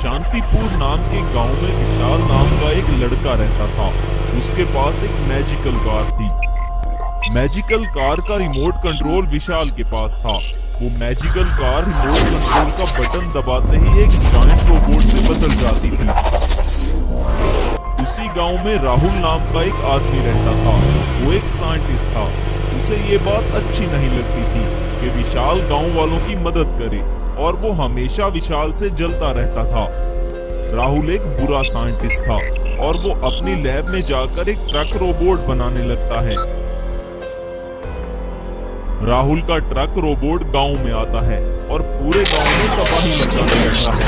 शांतिपुर नाम के गांव में विशाल नाम का एक लड़का रहता था। उसके पास एक मैजिकल कार थी। मैजिकल कार का रिमोट कंट्रोल विशाल के पास था। वो मैजिकल कार रिमोट कंट्रोल का बटन दबाते ही एक जायंट रोबोट में बदल जाती थी। उसी गांव में राहुल नाम का एक आदमी रहता था। वो एक साइंटिस्ट था। उसे ये बात अच्छी नहीं लगती थी कि विशाल गांव वालों की मदद करे, और वो हमेशा विशाल से जलता रहता था। राहुल एक बुरा साइंटिस्ट था और वो अपनी लैब में जाकर एक ट्रक रोबोट बनाने लगता है। राहुल का ट्रक रोबोट गांव में आता है और पूरे गांव में तबाही मचाने लगता है।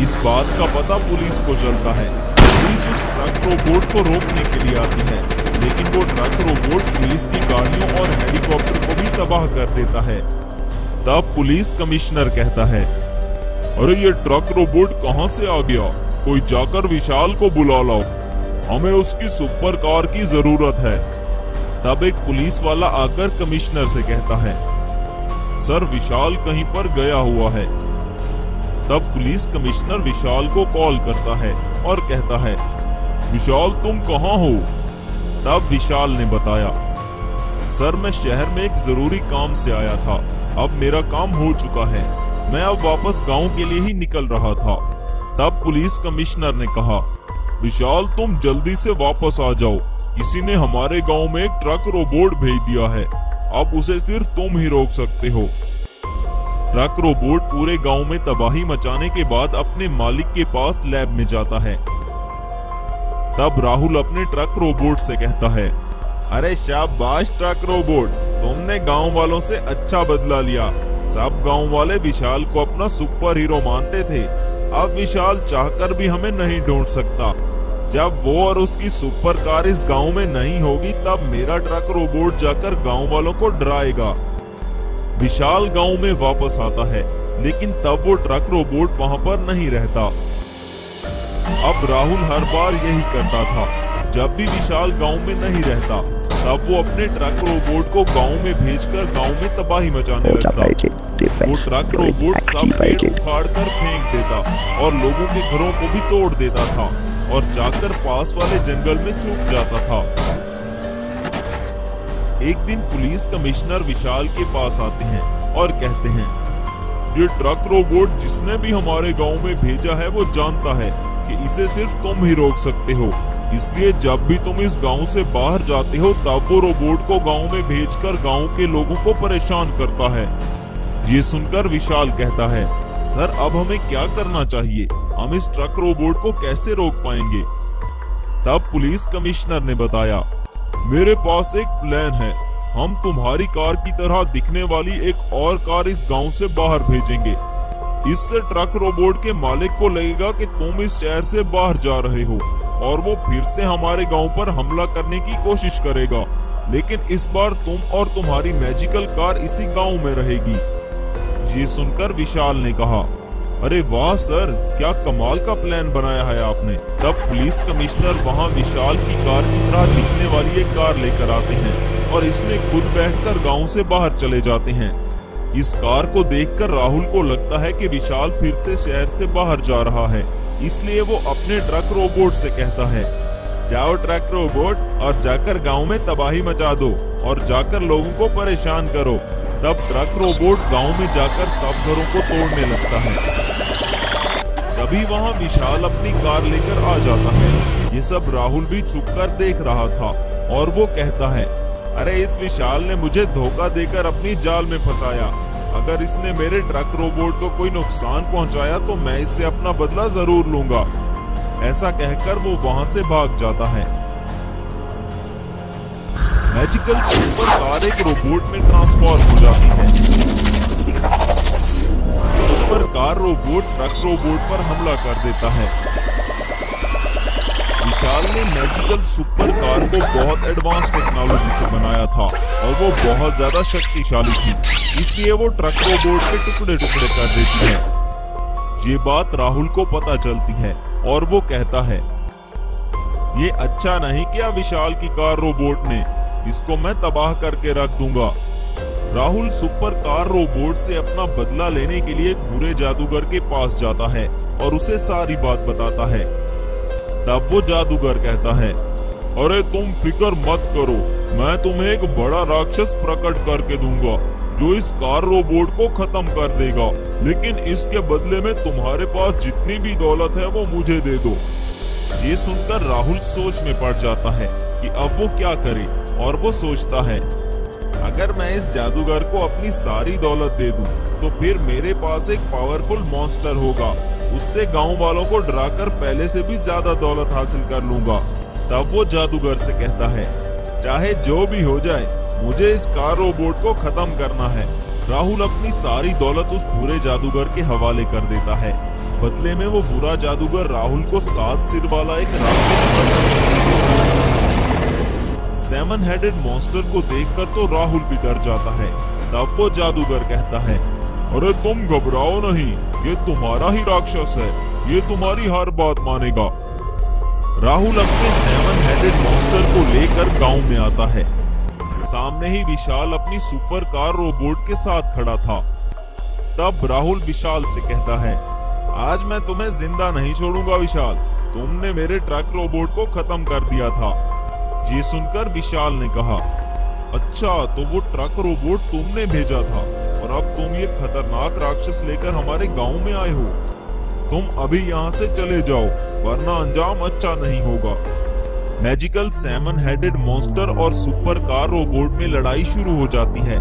इस बात का पता पुलिस को चलता है। पुलिस उस ट्रक रोबोट को रोकने के लिए आती है, लेकिन वो ट्रक रोबोट पुलिस की गाड़ियों और हेलीकॉप्टर को भी तबाह कर देता है। तब पुलिस कमिश्नर कहता है, अरे ये ट्रक रोबोट कहां से आ गया? कोई जाकर विशाल को बुला लाओ, हमें उसकी सुपर कार की जरूरत है। तब एक पुलिस वाला आकर कमिश्नर से कहता है, सर विशाल कहीं पर गया हुआ है। तब पुलिस कमिश्नर विशाल को कॉल करता है और कहता है, विशाल तुम कहां हो? तब विशाल ने बताया, सर मैं शहर में एक जरूरी काम से आया था। अब मेरा काम हो चुका है, मैं अब वापस गांव के लिए ही निकल रहा था। तब पुलिस कमिश्नर ने कहा, विशाल तुम जल्दी से वापस आ जाओ, किसी ने हमारे गांव में एक ट्रक रोबोट भेज दिया है, अब उसे सिर्फ तुम ही रोक सकते हो। ट्रक रोबोट पूरे गांव में तबाही मचाने के बाद अपने मालिक के पास लैब में जाता है। तब राहुल अपने ट्रक रोबोट से कहता है, अरे शाबाश ट्रक रोबोट, तुमने गांव वालों से अच्छा बदला लिया। सब गांव वाले विशाल को अपना सुपर हीरो मानते थे, अब विशाल चाहकर भी हमें नहीं ढूंढ सकता। जब वो और उसकी सुपर कार इस गांव में नहीं होगी, तब मेरा ट्रक रोबोट जाकर गांव वालों को डराएगा। विशाल गांव में वापस आता है, लेकिन तब वो ट्रक रोबोट वहां पर नहीं रहता। अब राहुल हर बार यही करता था, जब भी विशाल गांव में नहीं रहता, तब वो अपने ट्रक रोबोट को गांव में भेजकर गांव में तबाही मचाने लगता। वो ट्रक रोबोट सब पेड़ उखाड़कर फेंक देता और लोगों के घरों को भी तोड़ देता था और जाकर पास वाले जंगल में छुप जाता था। एक दिन पुलिस कमिश्नर विशाल के पास आते हैं और कहते हैं, ये ट्रक रोबोट जिसने भी हमारे गांव में भेजा है वो जानता है कि इसे सिर्फ तुम ही रोक सकते हो, इसलिए जब भी तुम इस गांव से बाहर जाते हो तब वो रोबोट को गांव में भेजकर गांव के लोगों को परेशान करता है। ये सुनकर विशाल कहता है, सर अब हमें क्या करना चाहिए? हम इस ट्रक रोबोट को कैसे रोक पाएंगे? तब पुलिस कमिश्नर ने बताया, मेरे पास एक प्लान है। हम तुम्हारी कार की तरह दिखने वाली एक और कार इस गांव से बाहर भेजेंगे। इससे ट्रक रोबोट के मालिक को लगेगा कि तुम इस शहर से बाहर जा रहे हो और वो फिर से हमारे गांव पर हमला करने की कोशिश करेगा, लेकिन इस बार तुम और तुम्हारी मैजिकल कार इसी गांव में रहेगी। ये सुनकर विशाल ने कहा, अरे वाह सर, क्या कमाल का प्लान बनाया है आपने। तब पुलिस कमिश्नर वहां विशाल की कार की तरह दिखने वाली एक कार लेकर आते हैं और इसमें खुद बैठकर गांव से बाहर चले जाते हैं। इस कार को देखकर राहुल को लगता है कि विशाल फिर से शहर से बाहर जा रहा है, इसलिए वो अपने ट्रक रोबोट से कहता है, जाओ ट्रक रोबोट और जाकर गांव में तबाही मचा दो और जाकर लोगों को परेशान करो। तब ट्रक रोबोट गांव में जाकर सब घरों को तोड़ने लगता है। तभी वहां विशाल अपनी कार लेकर आ जाता है। ये सब राहुल भी छुपकर देख रहा था और वो कहता है, अरे इस विशाल ने मुझे धोखा देकर अपनी जाल में फंसाया। अगर इसने मेरे ट्रक रोबोट को कोई नुकसान पहुंचाया तो मैं इससे अपना बदला जरूर लूंगा। ऐसा कहकर वो वहां से भाग जाता है। मैजिकल सुपर कार एक रोबोट में ट्रांसफॉर्म हो जाती है। Super car robot truck robot पर हमला कर देता है। विशाल ने मैजिकल सुपर कार को बहुत एडवांस टेक्नोलॉजी से बनाया था और वो बहुत ज्यादा शक्तिशाली थी, इसलिए वो ट्रक रोबोट के टुकड़े टुकड़े कर देती है। ये बात राहुल को पता चलती है और वो कहता है, ये अच्छा नहीं किया विशाल की कार रोबोट ने, इसको मैं तबाह करके रख दूंगा। राहुल सुपर कार रोबोट से अपना बदला लेने के लिए एक बुरे जादूगर के पास जाता है और उसे सारी बात बताता है। तब वो जादूगर कहता है, अरे तुम फिक्र मत करो, मैं तुम्हें एक बड़ा राक्षस प्रकट करके दूंगा जो इस कार रोबोट को खत्म कर देगा, लेकिन इसके बदले में तुम्हारे पास जितनी भी दौलत है वो मुझे दे दो। ये सुनकर राहुल सोच में पड़ जाता है कि अब वो क्या करे, और वो सोचता है, अगर मैं इस जादूगर को अपनी सारी दौलत दे दूं, तो फिर मेरे पास एक पावरफुल मॉन्स्टर होगा, उससे गांव वालों को डराकर पहले से भी ज्यादा दौलत हासिल कर लूंगा। तब वो जादूगर से कहता है, चाहे जो भी हो जाए, मुझे इस कार रोबोट को खत्म करना है। राहुल अपनी सारी दौलत उस बुरे जादूगर के हवाले कर देता है। बदले में वो बुरा जादूगर राहुल को 7 सिर वाला एक राक्षस प्रकट करके देता है। 7 हेडेड मॉन्स्टर को देखकर तो राहुल भी डर जाता है। तब वो जादूगर कहता है, अरे तुम घबराओ नहीं, ये तुम्हारा ही राक्षस है, ये तुम्हारी हर बात मानेगा। राहुल अपने 7 हेडेड मॉन्स्टर को लेकर गांव में आता है। सामने ही विशाल अपनी सुपर कार रोबोट के साथ खड़ा था। तब राहुल विशाल से कहता है, आज मैं तुम्हें जिंदा नहीं छोड़ूंगा विशाल, तुमने मेरे ट्रक रोबोट को खत्म कर दिया था। ये सुनकर विशाल ने कहा, अच्छा तो वो ट्रक रोबोट तुमने भेजा था और अब तुम ये खतरनाक राक्षस लेकर हमारे गांव में आए हो। तुम अभी यहाँ से चले जाओ, वरना अंजाम अच्छा नहीं होगा। मैजिकल 7 हेडेड मॉन्स्टर और सुपर कार रोबोट में लड़ाई शुरू हो जाती है।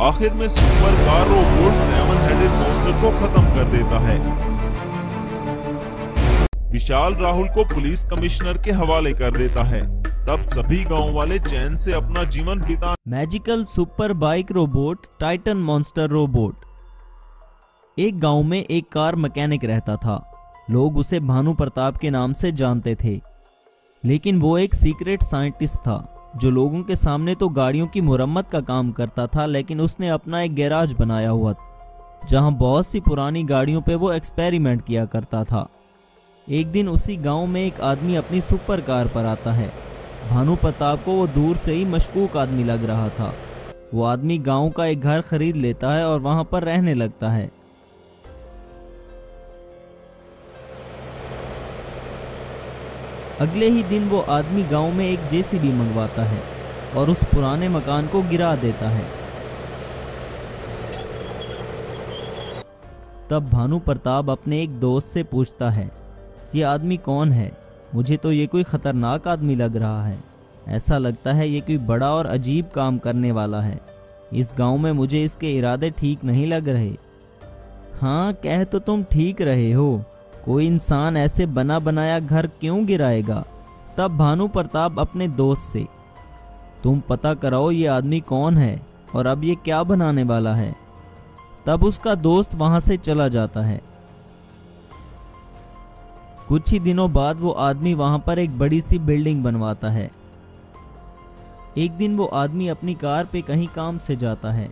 आखिर में super car robot 7 headed monster को खत्म कर देता है। विशाल राहुल को पुलिस कमिश्नर के हवाले कर देता है। तब सभी गांव वाले चैन से अपना जीवन बिता। Magical super bike robot Titan monster robot. एक गांव में एक कार मैकेनिक रहता था। लोग उसे भानु प्रताप के नाम से जानते थे, लेकिन वो एक सीक्रेट साइंटिस्ट था जो लोगों के सामने तो गाड़ियों की मुरम्मत का काम करता था, लेकिन उसने अपना एक गैराज बनाया हुआ जहां बहुत सी पुरानी गाड़ियों पे वो एक्सपेरिमेंट किया करता था। एक दिन उसी गांव में एक आदमी अपनी सुपर कार पर आता है। भानु प्रताप को वो दूर से ही मशकूक आदमी लग रहा था। वो आदमी गांव का एक घर खरीद लेता है और वहां पर रहने लगता है। अगले ही दिन वो आदमी गांव में एक जेसीबी मंगवाता है और उस पुराने मकान को गिरा देता है। तब भानु प्रताप अपने एक दोस्त से पूछता है, ये आदमी कौन है? मुझे तो ये कोई खतरनाक आदमी लग रहा है। ऐसा लगता है ये कोई बड़ा और अजीब काम करने वाला है। इस गांव में मुझे इसके इरादे ठीक नहीं लग रहे। हाँ, कह तो तुम ठीक रहे हो, कोई इंसान ऐसे बना बनाया घर क्यों गिराएगा? तब भानु प्रताप अपने दोस्त से, तुम पता कराओ ये आदमी कौन है और अब ये क्या बनाने वाला है। तब उसका दोस्त वहां से चला जाता है। कुछ ही दिनों बाद वो आदमी वहां पर एक बड़ी सी बिल्डिंग बनवाता है। एक दिन वो आदमी अपनी कार पे कहीं काम से जाता है।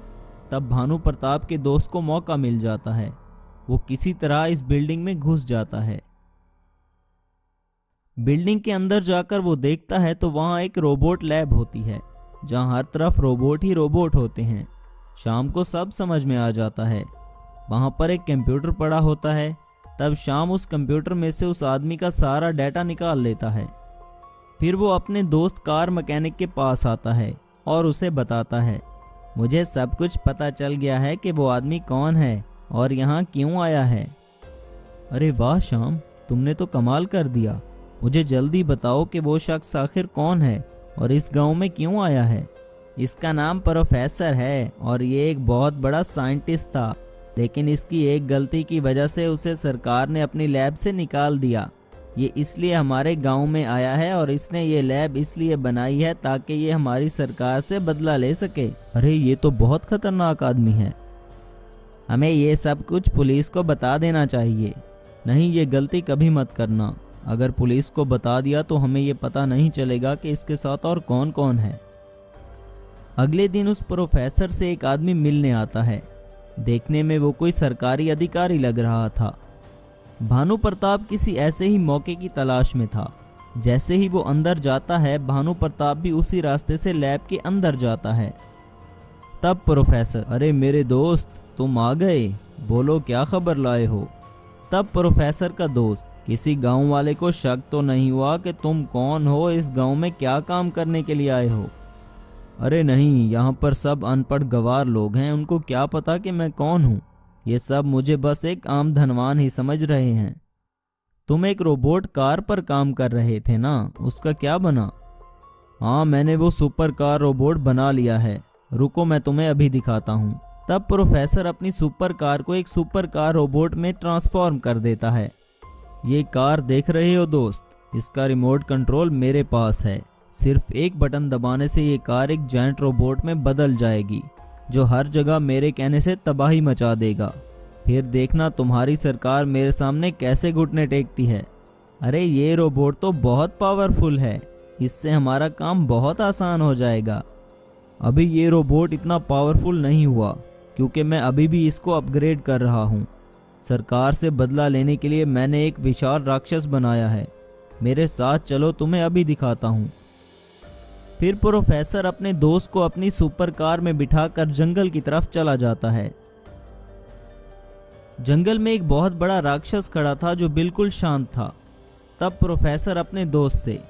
तब भानु प्रताप के दोस्त को मौका मिल जाता है। वो किसी तरह इस बिल्डिंग में घुस जाता है। बिल्डिंग के अंदर जाकर वो देखता है तो वहां एक रोबोट लैब होती है जहां हर तरफ रोबोट ही रोबोट होते हैं। शाम को सब समझ में आ जाता है। वहां पर एक कंप्यूटर पड़ा होता है। तब शाम उस कंप्यूटर में से उस आदमी का सारा डाटा निकाल लेता है। फिर वो अपने दोस्त कार मैकेनिक के पास आता है और उसे बताता है, मुझे सब कुछ पता चल गया है कि वो आदमी कौन है और यहाँ क्यों आया है। अरे वाह श्याम, तुमने तो कमाल कर दिया। मुझे जल्दी बताओ कि वो शख्स आखिर कौन है और इस गांव में क्यों आया है। इसका नाम प्रोफेसर है और ये एक बहुत बड़ा साइंटिस्ट था, लेकिन इसकी एक गलती की वजह से उसे सरकार ने अपनी लैब से निकाल दिया। ये इसलिए हमारे गांव में आया है और इसने ये लैब इसलिए बनाई है ताकि ये हमारी सरकार से बदला ले सके। अरे ये तो बहुत खतरनाक आदमी है। हमें ये सब कुछ पुलिस को बता देना चाहिए। नहीं, ये गलती कभी मत करना। अगर पुलिस को बता दिया तो हमें ये पता नहीं चलेगा कि इसके साथ और कौन कौन है। अगले दिन उस प्रोफेसर से एक आदमी मिलने आता है। देखने में वो कोई सरकारी अधिकारी लग रहा था। भानु प्रताप किसी ऐसे ही मौके की तलाश में था। जैसे ही वो अंदर जाता है, भानु प्रताप भी उसी रास्ते से लैब के अंदर जाता है। तब प्रोफेसर, अरे मेरे दोस्त तुम आ गए, बोलो क्या खबर लाए हो। तब प्रोफेसर का दोस्त, किसी गांव वाले को शक तो नहीं हुआ कि तुम कौन हो, इस गांव में क्या काम करने के लिए आए हो। अरे नहीं, यहाँ पर सब अनपढ़ गवार लोग हैं, उनको क्या पता कि मैं कौन हूँ। ये सब मुझे बस एक आम धनवान ही समझ रहे हैं। तुम एक रोबोट कार पर काम कर रहे थे ना, उसका क्या बना। हाँ, मैंने वो सुपर कार रोबोट बना लिया है, रुको मैं तुम्हें अभी दिखाता हूँ। तब प्रोफेसर अपनी सुपर कार को एक सुपर कार रोबोट में ट्रांसफॉर्म कर देता है। ये कार देख रहे हो दोस्त, इसका रिमोट कंट्रोल मेरे पास है। सिर्फ एक बटन दबाने से ये कार एक जायंट रोबोट में बदल जाएगी, जो हर जगह मेरे कहने से तबाही मचा देगा। फिर देखना तुम्हारी सरकार मेरे सामने कैसे घुटने टेकती है। अरे ये रोबोट तो बहुत पावरफुल है, इससे हमारा काम बहुत आसान हो जाएगा। अभी ये रोबोट इतना पावरफुल नहीं हुआ, क्योंकि मैं अभी भी इसको अपग्रेड कर रहा हूँ। सरकार से बदला लेने के लिए मैंने एक विशाल राक्षस बनाया है। मेरे साथ चलो, तुम्हें अभी दिखाता हूँ। फिर प्रोफेसर अपने दोस्त को अपनी सुपर कार में बिठाकर जंगल की तरफ चला जाता है। जंगल में एक बहुत बड़ा राक्षस खड़ा था जो बिल्कुल शांत था। तब प्रोफेसर अपने दोस्त से,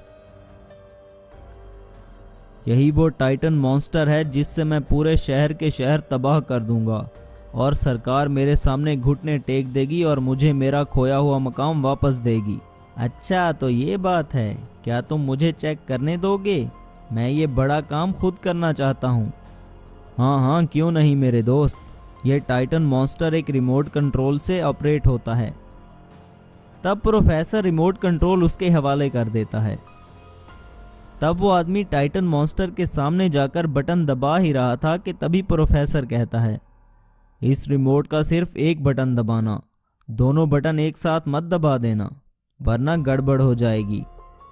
यही वो टाइटन मॉन्स्टर है जिससे मैं पूरे शहर के शहर तबाह कर दूंगा और सरकार मेरे सामने घुटने टेक देगी और मुझे मेरा खोया हुआ मकाम वापस देगी। अच्छा तो ये बात है, क्या तुम मुझे चेक करने दोगे? मैं ये बड़ा काम खुद करना चाहता हूँ। हाँ हाँ, क्यों नहीं मेरे दोस्त। यह टाइटन मॉन्स्टर एक रिमोट कंट्रोल से ऑपरेट होता है। तब प्रोफेसर रिमोट कंट्रोल उसके हवाले कर देता है। तब वो आदमी टाइटन मॉन्स्टर के सामने जाकर बटन दबा ही रहा था कि तभी प्रोफेसर कहता है, इस रिमोट का सिर्फ एक बटन दबाना, दोनों बटन एक साथ मत दबा देना, वरना गड़बड़ हो जाएगी।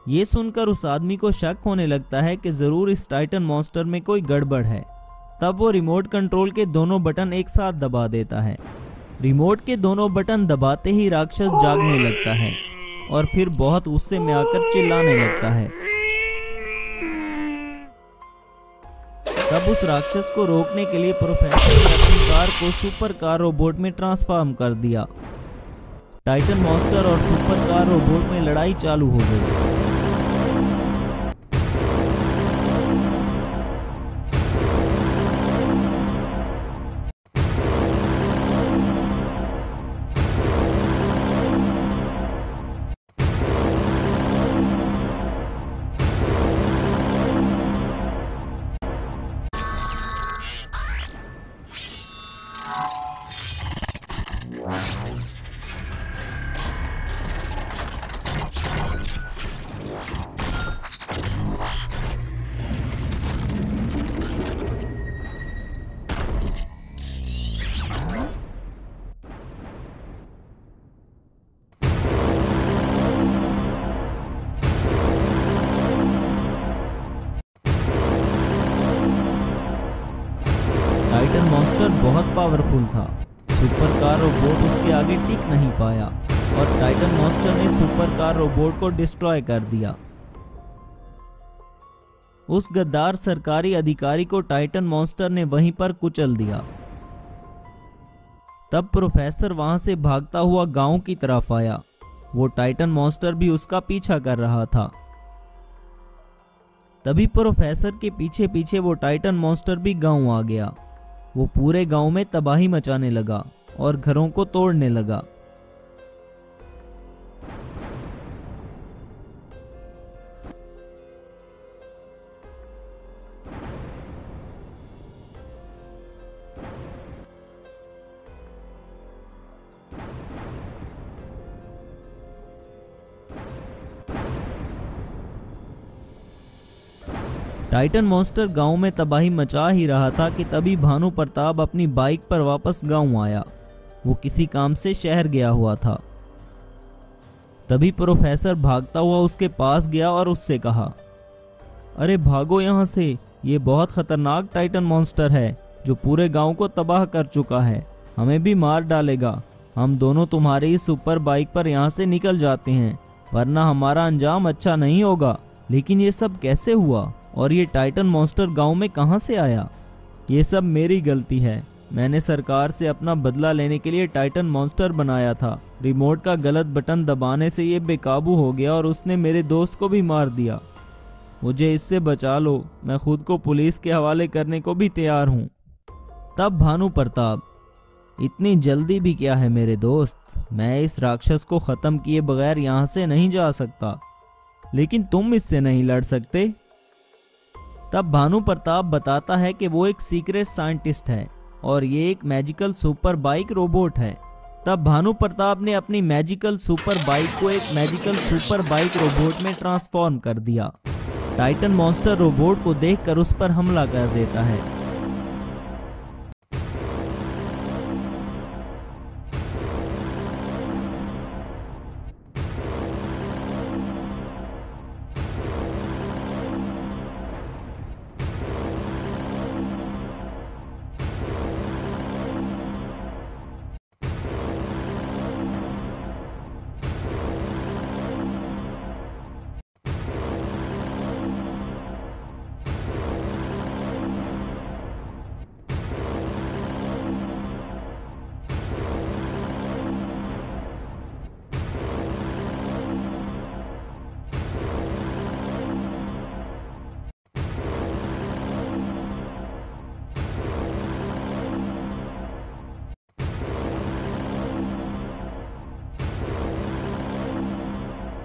ये सुनकर उस आदमी को शक होने लगता है कि जरूर इस टाइटन मॉन्स्टर में कोई गड़बड़ है। तब वो रिमोट कंट्रोल के दोनों बटन एक साथ दबा देता है। रिमोट के दोनों बटन दबाते ही राक्षस जागने लगता है और फिर बहुत गुस्से में आकर चिल्लाने लगता है। तब उस राक्षस को रोकने के लिए प्रोफेसर ने अपनी कार को सुपर कार रोबोट में ट्रांसफॉर्म कर दिया। टाइटन मॉन्स्टर और सुपर कार रोबोट में लड़ाई चालू हो गई। टाइटन मॉन्स्टर बहुत पावरफुल था। सुपर कार रोबोट उसके आगे टिक नहीं पाया और टाइटन मॉन्स्टर ने सुपर कार रोबोट को डिस्ट्रॉय कर दिया। उस गद्दार सरकारी अधिकारी को टाइटन मॉन्स्टर ने वहीं पर कुचल दिया। तब प्रोफेसर वहां से भागता हुआ गांव की तरफ आया। वो टाइटन मॉन्स्टर भी उसका पीछा कर रहा था। तभी प्रोफेसर के पीछे पीछे वो टाइटन मॉन्स्टर भी गांव आ गया। वो पूरे गांव में तबाही मचाने लगा और घरों को तोड़ने लगा। टाइटन मॉन्स्टर गांव में तबाही मचा ही रहा था कि तभी भानु प्रताप अपनी बाइक पर वापस गांव आया। वो किसी काम से शहर गया हुआ था। तभी प्रोफेसर भागता हुआ उसके पास गया और उससे कहा, अरे भागो यहाँ से, ये बहुत खतरनाक टाइटन मॉन्स्टर है जो पूरे गांव को तबाह कर चुका है। हमें भी मार डालेगा। हम दोनों तुम्हारी इस सुपर बाइक पर यहाँ से निकल जाते हैं, वरना हमारा अंजाम अच्छा नहीं होगा। लेकिन ये सब कैसे हुआ और ये टाइटन मॉन्स्टर गांव में कहाँ से आया? ये सब मेरी गलती है। मैंने सरकार से अपना बदला लेने के लिए टाइटन मॉन्स्टर बनाया था। रिमोट का गलत बटन दबाने से ये बेकाबू हो गया और उसने मेरे दोस्त को भी मार दिया। मुझे इससे बचा लो, मैं खुद को पुलिस के हवाले करने को भी तैयार हूँ। तब भानु प्रताप, इतनी जल्दी भी क्या है मेरे दोस्त, मैं इस राक्षस को खत्म किए बगैर यहाँ से नहीं जा सकता। लेकिन तुम इससे नहीं लड़ सकते। तब भानु प्रताप बताता है कि वो एक सीक्रेट साइंटिस्ट है और ये एक मैजिकल सुपर बाइक रोबोट है। तब भानु प्रताप ने अपनी मैजिकल सुपर बाइक को एक मैजिकल सुपर बाइक रोबोट में ट्रांसफॉर्म कर दिया। टाइटन मॉन्स्टर रोबोट को देखकर उस पर हमला कर देता है।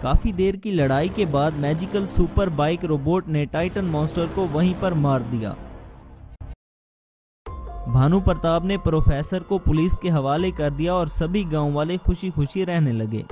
काफी देर की लड़ाई के बाद मैजिकल सुपर बाइक रोबोट ने टाइटन मॉन्स्टर को वहीं पर मार दिया। भानु प्रताप ने प्रोफेसर को पुलिस के हवाले कर दिया और सभी गांव वाले खुशी खुशी रहने लगे।